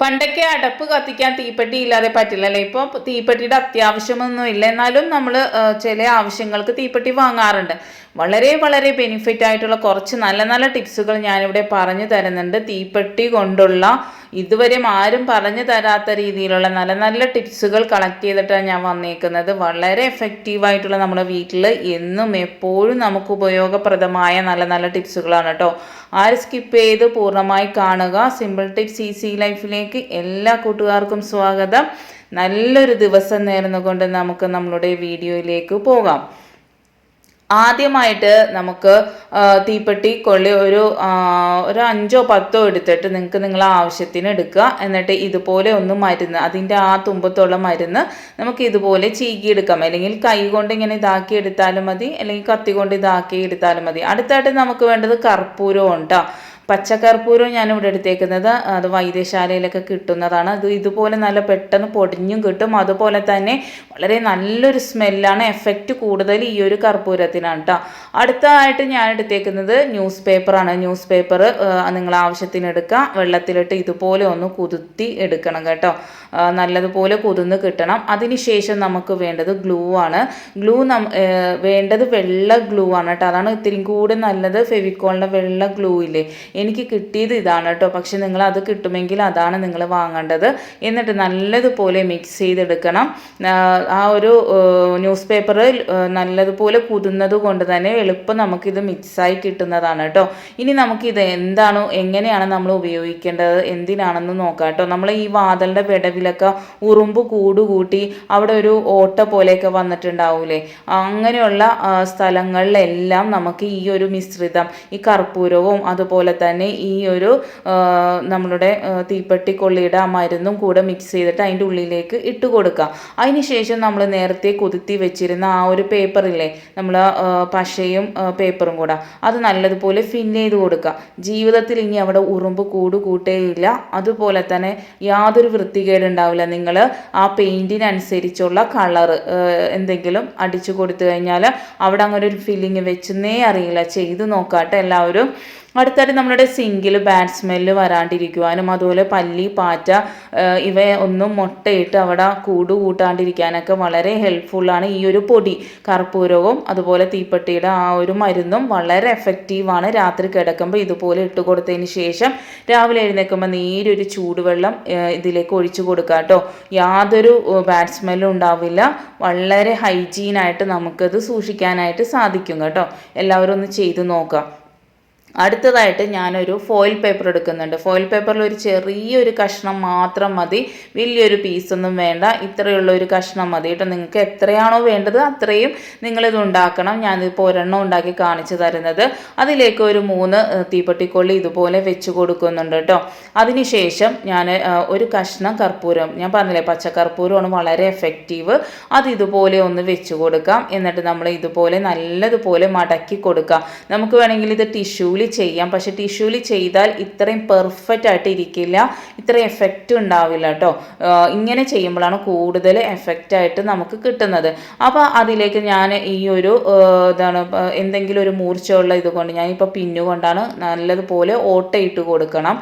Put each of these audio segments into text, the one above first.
പണ്ടൊക്കെ അടപ്പ് കത്തിക്കാൻ തീപ്പെട്ടി ഇല്ലാതെ പറ്റില്ലല്ലേ. ഇപ്പോൾ തീപ്പെട്ടിയുടെ അത്യാവശ്യമൊന്നും ഇല്ല, എന്നാലും നമ്മൾ ചില ആവശ്യങ്ങൾക്ക് തീപ്പെട്ടി വാങ്ങാറുണ്ട്. വളരെ വളരെ ബെനിഫിറ്റ് ആയിട്ടുള്ള കുറച്ച് നല്ല നല്ല ടിപ്സുകൾ ഞാനിവിടെ പറഞ്ഞു തരുന്നുണ്ട്. തീപ്പെട്ടി കൊണ്ടുള്ള ഇതുവരെ ആരും പറഞ്ഞു തരാത്ത രീതിയിലുള്ള നല്ല നല്ല ടിപ്സുകൾ കളക്ട് ചെയ്തിട്ടാണ് ഞാൻ വന്നേക്കുന്നത്. വളരെ എഫക്റ്റീവായിട്ടുള്ള നമ്മുടെ വീട്ടിൽ എന്നും എപ്പോഴും നമുക്ക് ഉപയോഗപ്രദമായ നല്ല നല്ല ടിപ്സുകളാണ് കേട്ടോ. ആര് സ്കിപ്പ് ചെയ്ത് പൂർണ്ണമായി കാണുക. സിമ്പിൾ ടിപ്സ് ഈസി ലൈഫിലേക്ക് എല്ലാ കൂട്ടുകാർക്കും സ്വാഗതം. നല്ലൊരു ദിവസം നേർന്നുകൊണ്ട് നമുക്ക് നമ്മളുടെ വീഡിയോയിലേക്ക് പോകാം. ആദ്യമായിട്ട് നമുക്ക് തീപ്പെട്ടി കൊള്ളി ഒരു 5-10 എടുത്തിട്ട് നിങ്ങൾക്ക് നിങ്ങളെ ആവശ്യത്തിന് എടുക്കുക. എന്നിട്ട് ഇതുപോലെ ഒന്ന് മരുന്ന്, അതിൻ്റെ ആ തുമ്പത്തുള്ള മരുന്ന് നമുക്ക് ഇതുപോലെ ചീകിയെടുക്കാം. അല്ലെങ്കിൽ കൈ കൊണ്ട് ഇങ്ങനെ ഇതാക്കി എടുത്താലും മതി, അല്ലെങ്കിൽ കത്തി കൊണ്ട് ഇതാക്കി എടുത്താലും മതി. അടുത്തായിട്ട് നമുക്ക് വേണ്ടത് കർപ്പൂരം ഉണ്ടോ. പച്ചക്കർപ്പൂരം ഞാനിവിടെ എടുത്തേക്കുന്നത് അത് വൈദ്യശാലയിലൊക്കെ കിട്ടുന്നതാണ്. അത് ഇതുപോലെ നല്ല പെട്ടെന്ന് പൊടിഞ്ഞും കിട്ടും. അതുപോലെ തന്നെ വളരെ നല്ലൊരു സ്മെല്ലാണ്, എഫക്റ്റ് കൂടുതൽ ഈ ഒരു കർപ്പൂരത്തിനാണ് കേട്ടോ. അടുത്തതായിട്ട് ഞാൻ എടുത്തേക്കുന്നത് ന്യൂസ് പേപ്പറാണ്. ന്യൂസ് പേപ്പർ നിങ്ങൾ ആവശ്യത്തിന് എടുക്കുക. വെള്ളത്തിലിട്ട് ഇതുപോലെ ഒന്ന് കുതിർത്തി എടുക്കണം കേട്ടോ. നല്ലതുപോലെ കുതിർന്ന് കിട്ടണം. അതിനുശേഷം നമുക്ക് വേണ്ടത് ഗ്ലൂ ആണ്. വേണ്ടത് വെള്ള ഗ്ലൂ ആണ് കേട്ടോ. അതാണ് ഇത്തിരി കൂടി നല്ലത്. ഫെവിക്കോളിൻ്റെ വെള്ള ഗ്ലൂ ഇല്ലേ, എനിക്ക് കിട്ടിയത് ഇതാണ് കേട്ടോ. പക്ഷെ നിങ്ങൾ അത് കിട്ടുമെങ്കിൽ അതാണ് നിങ്ങൾ വാങ്ങേണ്ടത്. എന്നിട്ട് നല്ലതുപോലെ മിക്സ് ചെയ്തെടുക്കണം. ആ ഒരു ന്യൂസ് പേപ്പർ നല്ലതുപോലെ കുതിർന്നത് കൊണ്ട് തന്നെ എളുപ്പം നമുക്കിത് മിക്സായി കിട്ടുന്നതാണ് കേട്ടോ. ഇനി നമുക്കിത് എങ്ങനെയാണ് നമ്മൾ ഉപയോഗിക്കേണ്ടത്, എന്തിനാണെന്ന് നോക്കാം കേട്ടോ. നമ്മൾ ഈ വാതലിൻ്റെ വിടവിലൊക്കെ ഉറുമ്പ് കൂട്ടി അവിടെ ഒരു ഓട്ട പോലെയൊക്കെ വന്നിട്ടുണ്ടാവൂലേ, അങ്ങനെയുള്ള സ്ഥലങ്ങളിലെല്ലാം നമുക്ക് ഈ ഒരു മിശ്രിതം, ഈ കർപ്പൂരവും അതുപോലെ തന്നെ ഈ ഒരു നമ്മളുടെ തീപ്പെട്ടിക്കൊള്ളിയുടെ ആ മരുന്നും കൂടെ മിക്സ് ചെയ്തിട്ട് അതിൻ്റെ ഉള്ളിലേക്ക് ഇട്ട് കൊടുക്കുക. അതിനുശേഷം നമ്മൾ നേരത്തെ കുതിർത്തി വെച്ചിരുന്ന ആ ഒരു പേപ്പറില്ലേ, നമ്മൾ പശയും പേപ്പറും കൂടെ, അത് നല്ലതുപോലെ ഫില്ല് ചെയ്ത് കൊടുക്കുക. ജീവിതത്തിൽ ഇനി അവിടെ ഉറുമ്പ് കൂട്ടേയില്ല. അതുപോലെ തന്നെ യാതൊരു വൃത്തികേടുണ്ടാവില്ല. നിങ്ങൾ ആ പെയിൻറ്റിനനുസരിച്ചുള്ള കളറ് എന്തെങ്കിലും അടിച്ചു കൊടുത്തു കഴിഞ്ഞാൽ അവിടെ അങ്ങനെ ഒരു ഫില്ലിങ് വെച്ചെന്നേ അറിയില്ല. ചെയ്ത് നോക്കാട്ടെ എല്ലാവരും. അടുത്തായിട്ട് നമ്മുടെ സിങ്കിൽ ബാഡ് സ്മെല്ല് വരാണ്ടിരിക്കുവാനും അതുപോലെ പല്ലി, പാറ്റ ഇവ ഒന്നും മുട്ടയിട്ട് അവിടെ കൂട്ടാണ്ടിരിക്കാനൊക്കെ വളരെ ഹെൽപ്ഫുള്ളാണ് ഈ ഒരു പൊടി. കർപ്പൂരവും അതുപോലെ തീപ്പെട്ടിയുടെ ആ ഒരു മരുന്നും വളരെ എഫക്റ്റീവാണ്. രാത്രി കിടക്കുമ്പോൾ ഇതുപോലെ ഇട്ട് കൊടുത്തതിന് ശേഷം രാവിലെ എഴുന്നേൽക്കുമ്പോൾ നേരൊരു ചൂടുവെള്ളം ഇതിലേക്ക് ഒഴിച്ചു കൊടുക്കുക കേട്ടോ. യാതൊരു ബാഡ് സ്മെല്ലും ഉണ്ടാവില്ല. വളരെ ഹൈജീനായിട്ട് നമുക്കത് സൂക്ഷിക്കാനായിട്ട് സാധിക്കും കേട്ടോ. എല്ലാവരും ഒന്ന് ചെയ്ത് നോക്കാം. അടുത്തതായിട്ട് ഞാനൊരു ഫോയിൽ പേപ്പർ എടുക്കുന്നുണ്ട്. ഫോയിൽ പേപ്പറിൽ ഒരു ചെറിയൊരു കഷ്ണം മാത്രം മതി, വലിയൊരു പീസൊന്നും വേണ്ട. ഇത്രയുള്ള ഒരു കഷ്ണം മതി കേട്ടോ. നിങ്ങൾക്ക് എത്രയാണോ വേണ്ടത് അത്രയും നിങ്ങളിത് ഉണ്ടാക്കണം. ഞാനിപ്പോൾ ഒരെണ്ണം ഉണ്ടാക്കി കാണിച്ചു തരുന്നത്. അതിലേക്ക് ഒരു 3 തീപ്പെട്ടിക്കൊള്ളി ഇതുപോലെ വെച്ച് കൊടുക്കുന്നുണ്ട് കേട്ടോ. അതിനുശേഷം ഞാൻ ഒരു കഷ്ണം കർപ്പൂരം, ഞാൻ പറഞ്ഞില്ലേ പച്ചക്കർപ്പൂരമാണ് വളരെ എഫക്റ്റീവ്, അത് ഇതുപോലെ ഒന്ന് വെച്ച് കൊടുക്കാം. എന്നിട്ട് നമ്മൾ ഇതുപോലെ നല്ലതുപോലെ മടക്കി കൊടുക്കാം. നമുക്ക് വേണമെങ്കിൽ ഇത് ടിഷ്യൂവിൽ ചെയ്യാം, പക്ഷെ ടിഷ്യൂവിൽ ചെയ്താൽ ഇത്രയും പെർഫെക്റ്റ് ആയിട്ട് ഇരിക്കില്ല, ഇത്രയും എഫക്റ്റ് ഉണ്ടാവില്ല കേട്ടോ. ഇങ്ങനെ ചെയ്യുമ്പോഴാണ് കൂടുതൽ എഫക്റ്റ് ആയിട്ട് നമുക്ക് കിട്ടുന്നത്. അപ്പോൾ അതിലേക്ക് ഞാൻ ഈ ഒരു എന്തെങ്കിലും ഒരു മൂർച്ചയുള്ള ഇതുകൊണ്ട് ഞാനിപ്പോൾ പിന്നുകൊണ്ടാണ് നല്ലതുപോലെ ഓട്ടയിട്ട് കൊടുക്കണം.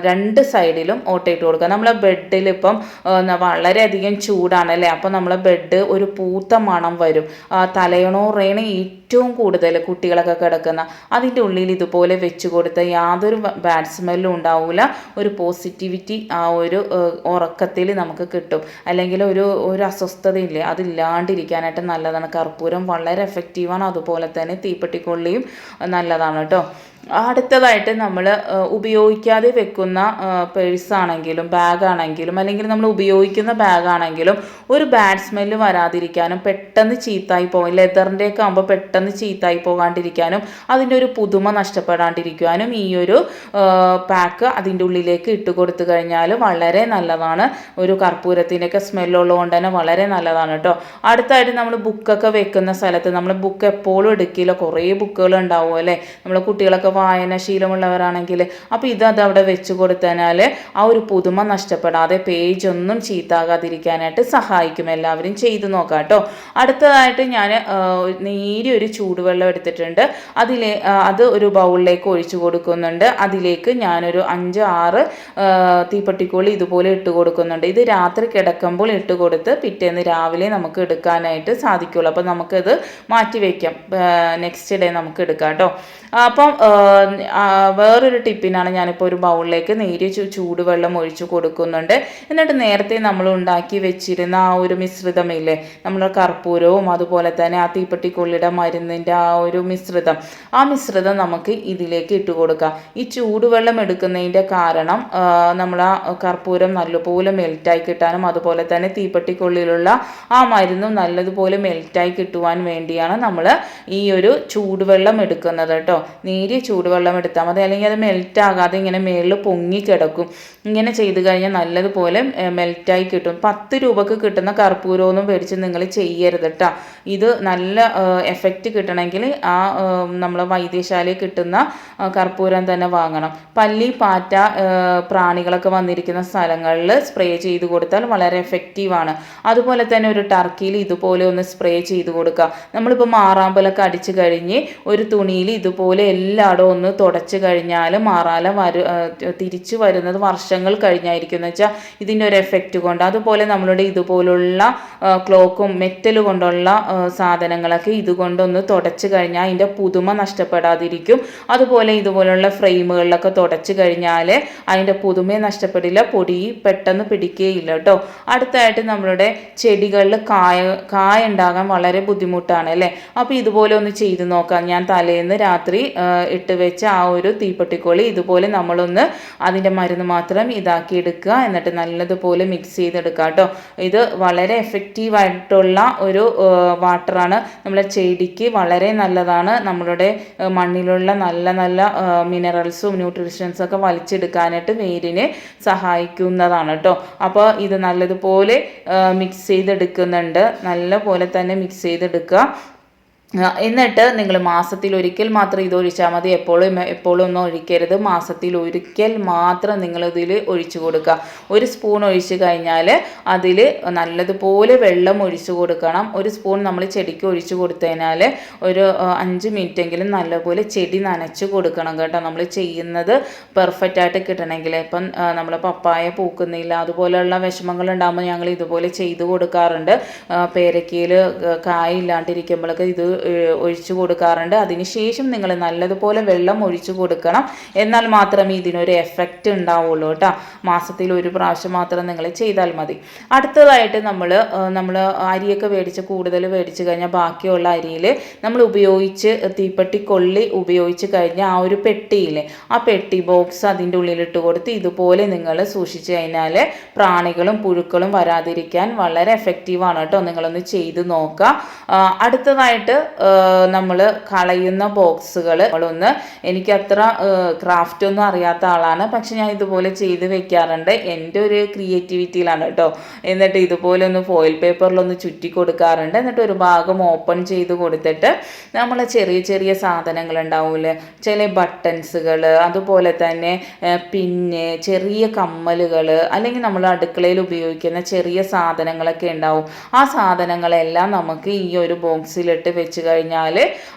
2 സൈഡിലും ഓട്ടയിട്ട് കൊടുക്കുക. നമ്മളെ ബെഡിൽ ഇപ്പം വളരെയധികം ചൂടാണല്ലേ, അപ്പോൾ നമ്മളെ ബെഡ് ഒരു പൂത്ത മണം വരും. തലയണോറയാണ് ഏറ്റവും കൂടുതൽ കുട്ടികളൊക്കെ കിടക്കുന്ന, അതിൻ്റെ ഉള്ളിൽ ഇതുപോലെ വെച്ച് കൊടുത്ത് യാതൊരു ബാഡ് സ്മെല്ലും ഉണ്ടാവില്ല. ഒരു പോസിറ്റിവിറ്റി ആ ഒരു ഉറക്കത്തിൽ നമുക്ക് കിട്ടും. അല്ലെങ്കിൽ ഒരു അസ്വസ്ഥതയില്ലേ, അതില്ലാണ്ടിരിക്കാനായിട്ട് നല്ലതാണ്. കർപ്പൂരം വളരെ എഫക്റ്റീവാണ്. അതുപോലെ തന്നെ തീപ്പെട്ടിക്കൊള്ളിയും നല്ലതാണ് കേട്ടോ. അടുത്തതായിട്ട് നമ്മൾ ഉപയോഗിക്കാതെ വെക്കുന്ന പേഴ്സാണെങ്കിലും ബാഗാണെങ്കിലും അല്ലെങ്കിൽ നമ്മൾ ഉപയോഗിക്കുന്ന ബാഗാണെങ്കിലും ഒരു ബാഡ് സ്മെല്ല് വരാതിരിക്കാനും പെട്ടെന്ന് ചീത്തായി പോകും, ലെതറിൻ്റെയൊക്കെ ആകുമ്പോൾ പെട്ടെന്ന് ചീത്തായി പോകാണ്ടിരിക്കാനും അതിൻ്റെ ഒരു പുതുമ നഷ്ടപ്പെടാണ്ടിരിക്കാനും ഈ ഒരു പാക്ക് അതിൻ്റെ ഉള്ളിലേക്ക് ഇട്ട് കൊടുത്തു കഴിഞ്ഞാൽ വളരെ നല്ലതാണ്. ഒരു കർപ്പൂരത്തിൻ്റെയൊക്കെ സ്മെല്ലുള്ളതുകൊണ്ട് തന്നെ വളരെ നല്ലതാണ് കേട്ടോ. അടുത്തായിട്ട് നമ്മൾ ബുക്കൊക്കെ വെക്കുന്ന സ്ഥലത്ത് നമ്മൾ ബുക്ക് എപ്പോഴും എടുക്കില്ല, കുറേ ബുക്കുകൾ ഉണ്ടാവും അല്ലേ, നമ്മളെ കുട്ടികളൊക്കെ വായനാശീലമുള്ളവരാണെങ്കിൽ. അപ്പോൾ അത് അവിടെ വെച്ച് കൊടുത്തതിനാൽ ആ ഒരു പുതുമ നഷ്ടപ്പെടാതെ പേജൊന്നും ചീത്താകാതിരിക്കാനായിട്ട് സഹായിക്കും. എല്ലാവരും ചെയ്ത് നോക്കാം കേട്ടോ. അടുത്തതായിട്ട് ഞാൻ നേരിയൊരു ചൂടുവെള്ളം എടുത്തിട്ടുണ്ട്. അത് ഒരു ബൗളിലേക്ക് ഒഴിച്ചു കൊടുക്കുന്നുണ്ട്. അതിലേക്ക് ഞാനൊരു 5-6 തീപ്പട്ടിക്കോളി ഇതുപോലെ ഇട്ട് കൊടുക്കുന്നുണ്ട്. ഇത് രാത്രി കിടക്കുമ്പോൾ ഇട്ട് കൊടുത്ത് പിറ്റേന്ന് രാവിലെ നമുക്ക് എടുക്കാനായിട്ട് സാധിക്കുള്ളൂ. അപ്പോൾ നമുക്കത് മാറ്റി വയ്ക്കാം, നെക്സ്റ്റ് ഡേ നമുക്ക് എടുക്കാം കേട്ടോ. അപ്പം വേറൊരു ടിപ്പിനാണ് ഞാനിപ്പോൾ ഒരു ബൗളിലേക്ക് നേരിയ ചൂടുവെള്ളം ഒഴിച്ചു കൊടുക്കുന്നുണ്ട്. എന്നിട്ട് നേരത്തെ നമ്മൾ ഉണ്ടാക്കി വെച്ചിരുന്ന ആ ഒരു മിശ്രിതമില്ലേ, നമ്മൾ കർപ്പൂരവും അതുപോലെ തന്നെ ആ തീപ്പട്ടിക്കൊള്ളിയുടെ മരുന്നിൻ്റെ ആ ഒരു മിശ്രിതം നമുക്ക് ഇതിലേക്ക് ഇട്ട് കൊടുക്കാം. ഈ ചൂടുവെള്ളം എടുക്കുന്നതിൻ്റെ കാരണം നമ്മൾ ആ കർപ്പൂരം നല്ലപോലെ മെൽറ്റായി കിട്ടാനും അതുപോലെ തന്നെ തീപ്പട്ടിക്കൊള്ളിലുള്ള ആ മരുന്നും നല്ലതുപോലെ മെൽറ്റായി കിട്ടുവാൻ വേണ്ടിയാണ് നമ്മൾ ഈ ഒരു ചൂടുവെള്ളം എടുക്കുന്നത് കേട്ടോ. നേരിയ ചൂടുവെള്ളം എടുത്താൽ മതി, അല്ലെങ്കിൽ അത് മെൽറ്റ് ആകാതെ ഇങ്ങനെ മേളിൽ പൊങ്ങി കിടക്കും. ഇങ്ങനെ ചെയ്ത് കഴിഞ്ഞാൽ നല്ലതുപോലെ മെൽറ്റായി കിട്ടും. 10 രൂപക്ക് കിട്ടുന്ന കർപ്പൂരമൊന്നും മേടിച്ച് നിങ്ങൾ ചെയ്യരുത് കേട്ടോ. ഇത് നല്ല എഫക്റ്റ് കിട്ടണമെങ്കിൽ ആ നമ്മളെ വൈദ്യശാലയിൽ കിട്ടുന്ന കർപ്പൂരം തന്നെ വാങ്ങണം. പല്ലി, പാറ്റ, പ്രാണികളൊക്കെ വന്നിരിക്കുന്ന സ്ഥലങ്ങളിൽ സ്പ്രേ ചെയ്ത് കൊടുത്താൽ വളരെ എഫക്റ്റീവാണ്. അതുപോലെ തന്നെ ഒരു ടർക്കിയിൽ ഇതുപോലെ ഒന്ന് സ്പ്രേ ചെയ്ത് കൊടുക്കുക. നമ്മളിപ്പോൾ മാറാമ്പലൊക്കെ അടിച്ച് കഴിഞ്ഞ് ഒരു തുണിയിൽ ഇതുപോലെ എല്ലായിടവും ഒന്ന് തുടച്ച് കഴിഞ്ഞാൽ മാറാല തിരിച്ചു വരുന്നത് വർഷങ്ങൾ കഴിഞ്ഞായിരിക്കും എന്ന് വെച്ചാൽ ഇതിൻ്റെ ഒരു എഫക്റ്റ് കൊണ്ട്. അതുപോലെ നമ്മളുടെ ഇതുപോലുള്ള ക്ലോക്കും മെറ്റൽ കൊണ്ടുള്ള സാധനങ്ങളൊക്കെ ഇതുകൊണ്ടൊന്ന് തുടച്ച് കഴിഞ്ഞാൽ അതിൻ്റെ പുതുമ നഷ്ടപ്പെടാതിരിക്കും. അതുപോലെ ഇതുപോലുള്ള ഫ്രെയിമുകളിലൊക്കെ തുടച്ച് കഴിഞ്ഞാൽ അതിൻ്റെ പുതുമയെ നഷ്ടപ്പെടില്ല, പൊടി പെട്ടെന്ന് പിടിക്കുകയില്ല കേട്ടോ. അടുത്തായിട്ട് നമ്മളുടെ ചെടികളിൽ കായ ഉണ്ടാകാൻ വളരെ ബുദ്ധിമുട്ടാണ് അല്ലേ. അപ്പോൾ ഇതുപോലെ ഒന്ന് ചെയ്ത് നോക്കാം. ഞാൻ തലേന്ന് രാത്രി ഇട്ട് വെച്ച ആ ഒരു തീപ്പട്ടിക്കോളി ഇതുപോലെ നമ്മളൊന്ന് അതിൻ്റെ മരുന്ന് മാത്രം ഇതാക്കി എടുക്കുക. എന്നിട്ട് നല്ലതുപോലെ മിക്സ് ചെയ്തെടുക്കുക കേട്ടോ. ഇത് വളരെ എഫക്റ്റീവായിട്ടുള്ള ഒരു വാട്ടറാണ്. നമ്മളെ ചെടിക്ക് വളരെ നല്ലതാണ്. നമ്മളുടെ മണ്ണിലുള്ള നല്ല നല്ല മിനറൽസും ന്യൂട്രീഷൻസും ഒക്കെ വലിച്ചെടുക്കാനായിട്ട് വേരിന് സഹായിക്കുന്നതാണ് കേട്ടോ. അപ്പോൾ ഇത് നല്ലതുപോലെ മിക്സ് ചെയ്തെടുക്കുന്നുണ്ട്. നല്ല പോലെ തന്നെ മിക്സ് ചെയ്തെടുക്കുക. എന്നിട്ട് നിങ്ങൾ മാസത്തിൽ ഒരിക്കൽ മാത്രം ഇത് ഒഴിച്ചാൽ മതി. എപ്പോഴും ഒന്നും ഒഴിക്കരുത്. മാസത്തിൽ ഒരിക്കൽ മാത്രം നിങ്ങളിതിൽ ഒഴിച്ചു കൊടുക്കുക. 1 സ്പൂൺ ഒഴിച്ച് കഴിഞ്ഞാൽ അതിൽ നല്ലതുപോലെ വെള്ളം ഒഴിച്ചു കൊടുക്കണം. 1 സ്പൂൺ നമ്മൾ ചെടിക്ക് ഒഴിച്ചു കൊടുത്തതിനാൽ ഒരു 5 മിനിറ്റെങ്കിലും നല്ലപോലെ ചെടി നനച്ച് കൊടുക്കണം കേട്ടോ. നമ്മൾ ചെയ്യുന്നത് പെർഫെക്റ്റ് ആയിട്ട് കിട്ടണമെങ്കിൽ. ഇപ്പം നമ്മൾ പപ്പായ പൂക്കുന്നില്ല, അതുപോലെയുള്ള വിഷമങ്ങൾ ഉണ്ടാകുമ്പോൾ ഞങ്ങൾ ഇതുപോലെ ചെയ്തു കൊടുക്കാറുണ്ട്. പേരക്കയിൽ കായ ഇല്ലാണ്ടിരിക്കുമ്പോഴൊക്കെ ഇത് ഒഴിച്ചു കൊടുക്കാറുണ്ട്. അതിനുശേഷം നിങ്ങൾ നല്ലതുപോലെ വെള്ളം ഒഴിച്ചു കൊടുക്കണം. എന്നാൽ മാത്രമേ ഇതിനൊരു എഫക്റ്റ് ഉണ്ടാവുള്ളൂ കേട്ടോ. മാസത്തിൽ 1 പ്രാവശ്യം മാത്രം നിങ്ങൾ ചെയ്താൽ മതി. അടുത്തതായിട്ട് നമ്മൾ അരിയൊക്കെ കൂടുതൽ മേടിച്ച് കഴിഞ്ഞാൽ ബാക്കിയുള്ള അരിയിൽ നമ്മൾ തീപ്പട്ടിക്കൊള്ളി ഉപയോഗിച്ച് കഴിഞ്ഞാൽ ആ ഒരു പെട്ടിയില്ലേ, ആ പെട്ടി ബോക്സ് അതിൻ്റെ ഉള്ളിലിട്ട് കൊടുത്ത് ഇതുപോലെ നിങ്ങൾ സൂക്ഷിച്ചു കഴിഞ്ഞാൽ പ്രാണികളും പുഴുക്കളും വരാതിരിക്കാൻ വളരെ എഫക്റ്റീവാണ് കേട്ടോ. നിങ്ങളൊന്ന് ചെയ്ത് നോക്കുക. അടുത്തതായിട്ട് നമ്മൾ കളയുന്ന ബോക്സുകൾ എനിക്ക് അത്ര ക്രാഫ്റ്റ് ഒന്നും അറിയാത്ത ആളാണ്, പക്ഷെ ഞാൻ ഇതുപോലെ ചെയ്ത് വെക്കാറുണ്ട്. എൻ്റെ ഒരു ക്രിയേറ്റിവിറ്റിയിലാണ് കേട്ടോ. എന്നിട്ട് ഇതുപോലെ ഒന്ന് ഫോയിൽ പേപ്പറിലൊന്ന് ചുറ്റി കൊടുക്കാറുണ്ട്. എന്നിട്ട് ഒരു ഭാഗം ഓപ്പൺ ചെയ്ത് കൊടുത്തിട്ട് നമ്മൾ ചെറിയ ചെറിയ സാധനങ്ങൾ ഉണ്ടാവില്ലേ, ചില ബട്ടൺസുകൾ, അതുപോലെ തന്നെ പിന്നെ ചെറിയ കമ്മലുകൾ, അല്ലെങ്കിൽ നമ്മൾ അടുക്കളയിൽ ഉപയോഗിക്കുന്ന ചെറിയ സാധനങ്ങളൊക്കെ ഉണ്ടാവും. ആ സാധനങ്ങളെല്ലാം നമുക്ക് ഈ ഒരു ബോക്സിലിട്ട് വെച്ച് കഴിഞ്ഞാൽ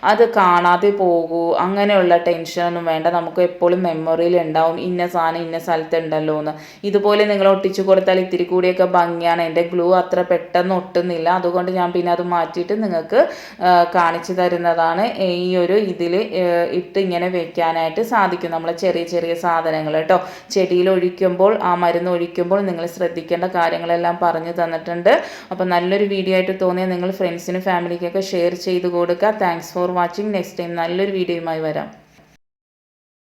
അത് കാണാതെ പോകൂ, അങ്ങനെയുള്ള ടെൻഷനൊന്നും വേണ്ട. നമുക്ക് എപ്പോഴും മെമ്മറിയിൽ ഉണ്ടാവും ഇന്ന സാധനം ഇന്ന സ്ഥലത്ത് ഉണ്ടല്ലോ എന്ന്. ഇതുപോലെ നിങ്ങൾ ഒട്ടിച്ചു കൊടുത്താൽ ഇത്തിരി കൂടിയൊക്കെ ഭംഗിയാണ്. എൻ്റെ ഗ്ലൂ അത്ര പെട്ടെന്ന് ഒട്ടുന്നില്ല, അതുകൊണ്ട് ഞാൻ പിന്നെ അത് മാറ്റിയിട്ട് നിങ്ങൾക്ക് കാണിച്ചു തരുന്നതാണ്. ഈ ഒരു ഇതിൽ ഇട്ട് ഇങ്ങനെ വെക്കാനായിട്ട് സാധിക്കും. നമ്മളെ ചെറിയ ചെറിയ സാധനങ്ങൾ കേട്ടോ. ചെടിയിൽ ഒഴിക്കുമ്പോൾ, ആ മരുന്ന് ഒഴിക്കുമ്പോൾ നിങ്ങൾ ശ്രദ്ധിക്കേണ്ട കാര്യങ്ങളെല്ലാം പറഞ്ഞു തന്നിട്ടുണ്ട്. അപ്പോൾ നല്ലൊരു വീഡിയോ ആയിട്ട് തോന്നിയാൽ നിങ്ങൾ ഫ്രണ്ട്സിനും ഫാമിലിക്കൊക്കെ ഷെയർ ചെയ്ത് കൊടുക്കുക. Thanks for watching. Next time നല്ലൊരു വീഡിയോയുമായി വരാം.